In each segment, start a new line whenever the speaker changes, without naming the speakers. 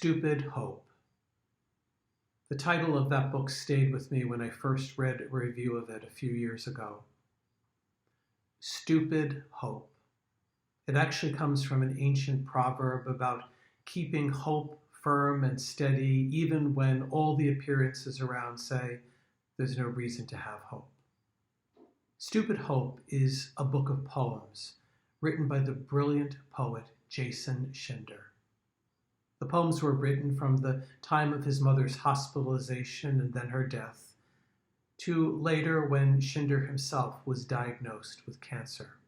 Stupid Hope. The title of that book stayed with me when I first read a review of it a few years ago. Stupid Hope. It actually comes from an ancient proverb about keeping hope firm and steady even when all the appearances around say there's no reason to have hope. Stupid Hope is a book of poems written by the brilliant poet Jason Schinder. The poems were written from the time of his mother's hospitalization and then her death, to later when Schinder himself was diagnosed with cancer.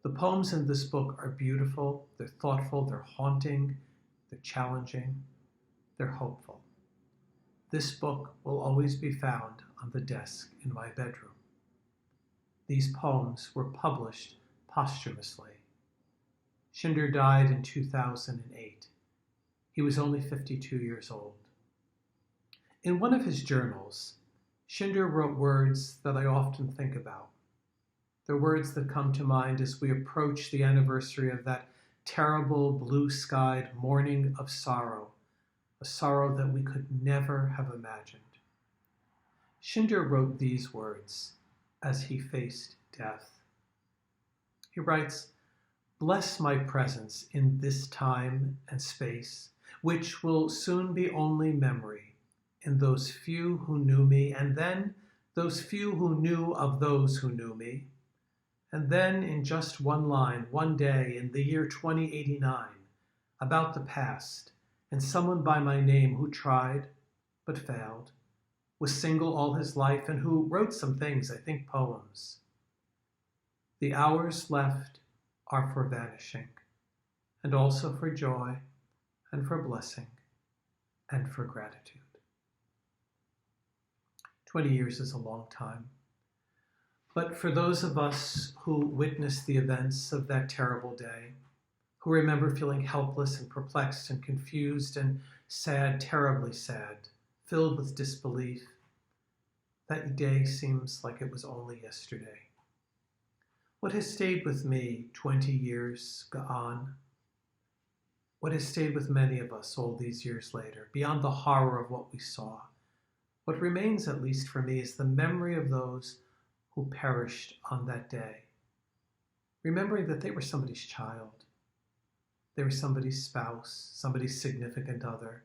The poems in this book are beautiful, they're thoughtful, they're haunting, they're challenging, they're hopeful. This book will always be found on the desk in my bedroom. These poems were published posthumously. Schinder died in 2008. He was only 52 years old. In one of his journals, Schinder wrote words that I often think about. They're words that come to mind as we approach the anniversary of that terrible blue-skied morning of sorrow, a sorrow that we could never have imagined. Schinder wrote these words as he faced death. He writes, "Bless my presence in this time and space, which will soon be only memory, in those few who knew me, and then those few who knew of those who knew me, and then in just one line, one day in the year 2089, about the past, and someone by my name who tried but failed, was single all his life, and who wrote some things, I think poems. The hours left are for vanishing, and also for joy, and for blessing, and for gratitude." 20 years is a long time. But for those of us who witnessed the events of that terrible day, who remember feeling helpless and perplexed and confused and sad, terribly sad, filled with disbelief, that day seems like it was only yesterday. What has stayed with me 20 years on? What has stayed with many of us all these years later, beyond the horror of what we saw? What remains, at least for me, is the memory of those who perished on that day. Remembering that they were somebody's child. They were somebody's spouse, somebody's significant other.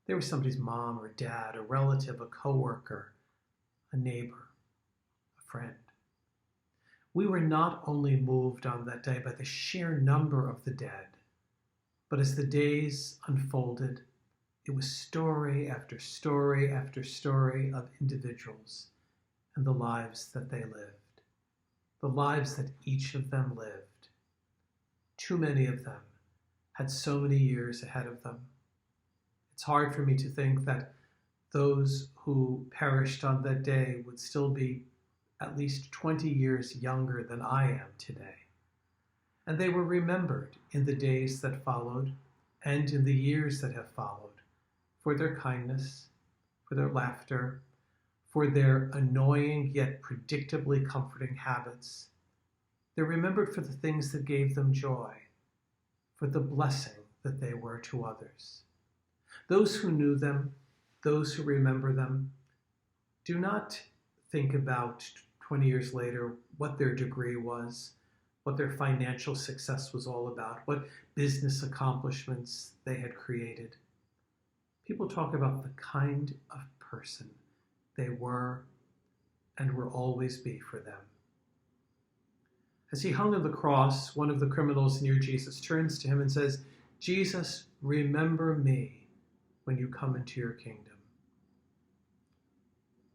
They were somebody's mom or dad, a relative, a coworker, a neighbor, a friend. We were not only moved on that day by the sheer number of the dead, but as the days unfolded, it was story after story after story of individuals and the lives that they lived, the lives that each of them lived. Too many of them had so many years ahead of them. It's hard for me to think that those who perished on that day would still be at least 20 years younger than I am today. And they were remembered in the days that followed and in the years that have followed for their kindness, for their laughter, for their annoying yet predictably comforting habits. They're remembered for the things that gave them joy, for the blessing that they were to others. Those who knew them, those who remember them, do not think about 20 years later what their degree was, what their financial success was all about, what business accomplishments they had created. People talk about the kind of person they were and will always be for them. As he hung on the cross, one of the criminals near Jesus turns to him and says, "Jesus, remember me when you come into your kingdom."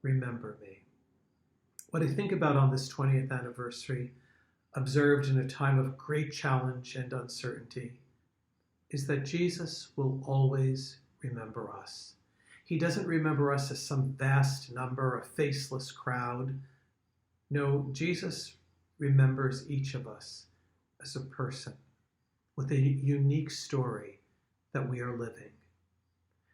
Remember me. What I think about on this 20th anniversary, observed in a time of great challenge and uncertainty, is that Jesus will always remember us. He doesn't remember us as some vast number, a faceless crowd. No, Jesus remembers each of us as a person with a unique story that we are living.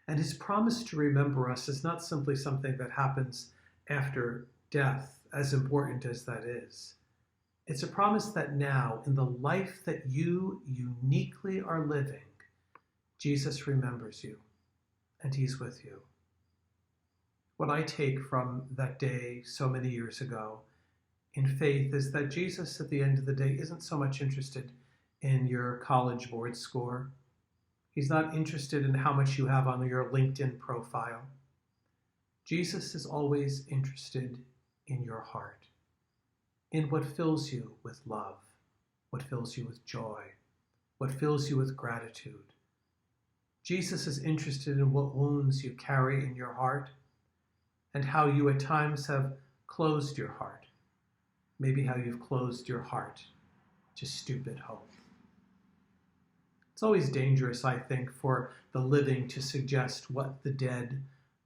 And his promise to remember us is not simply something that happens after death, as important as that is. It's a promise that now, in the life that you uniquely are living, Jesus remembers you, and he's with you. What I take from that day so many years ago in faith is that Jesus at the end of the day isn't so much interested in your college board score. He's not interested in how much you have on your LinkedIn profile. Jesus is always interested in your heart, in what fills you with love, what fills you with joy, what fills you with gratitude. Jesus is interested in what wounds you carry in your heart and how you at times have closed your heart. Maybe how you've closed your heart to stupid hope. It's always dangerous, I think, for the living to suggest what the dead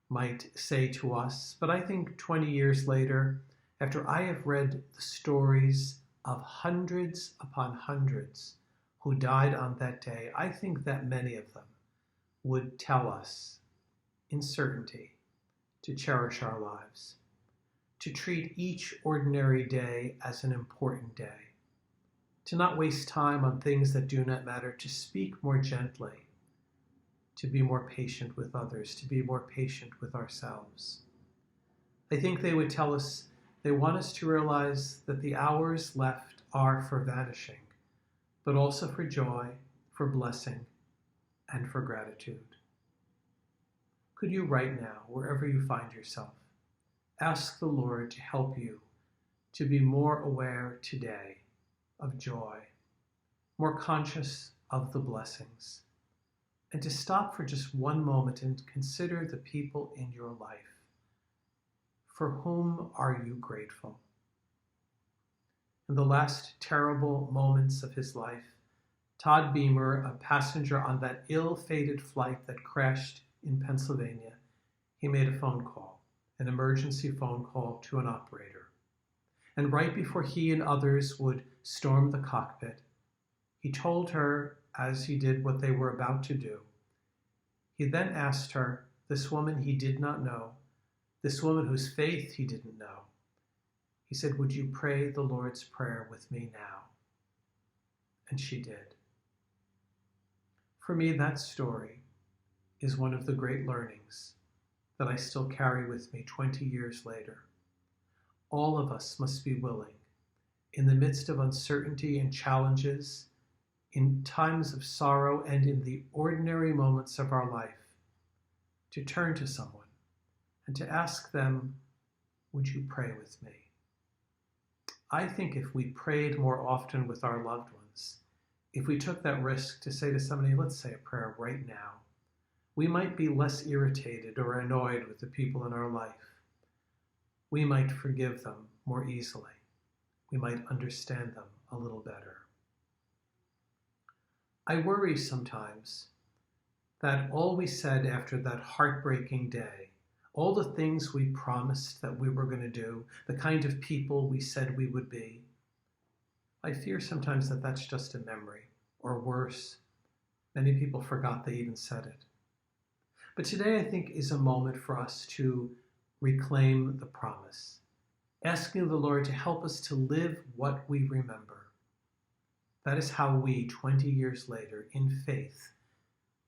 might say to us. But I think 20 years later, after I have read the stories of hundreds upon hundreds who died on that day, I think that many of them would tell us in certainty to cherish our lives, to treat each ordinary day as an important day, to not waste time on things that do not matter, to speak more gently, to be more patient with others, to be more patient with ourselves. I think they would tell us they want us to realize that the hours left are for vanishing, but also for joy, for blessing, and for gratitude. Could you right now, wherever you find yourself, ask the Lord to help you to be more aware today of joy, more conscious of the blessings, and to stop for just one moment and consider the people in your life. For whom are you grateful? In the last terrible moments of his life, Todd Beamer, a passenger on that ill-fated flight that crashed in Pennsylvania, he made a phone call, an emergency phone call to an operator. And right before he and others would storm the cockpit, he told her, as he did what they were about to do, he then asked her, this woman he did not know, this woman whose faith he didn't know, he said, would you pray the Lord's Prayer with me now? And she did. For me, that story is one of the great learnings that I still carry with me 20 years later. All of us must be willing, in the midst of uncertainty and challenges, in times of sorrow and in the ordinary moments of our life, to turn to someone and to ask them, would you pray with me? I think if we prayed more often with our loved ones, if we took that risk to say to somebody, let's say a prayer right now, we might be less irritated or annoyed with the people in our life. We might forgive them more easily. We might understand them a little better. I worry sometimes that all we said after that heartbreaking day, all the things we promised that we were going to do, the kind of people we said we would be, I fear sometimes that that's just a memory, or worse, many people forgot they even said it. But today I think is a moment for us to reclaim the promise, asking the Lord to help us to live what we remember. That is how we, 20 years later, in faith,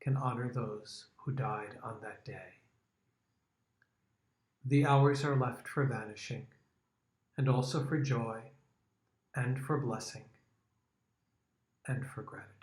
can honor those who died on that day. The hours are left for vanishing, and also for joy, and for blessing, and for gratitude.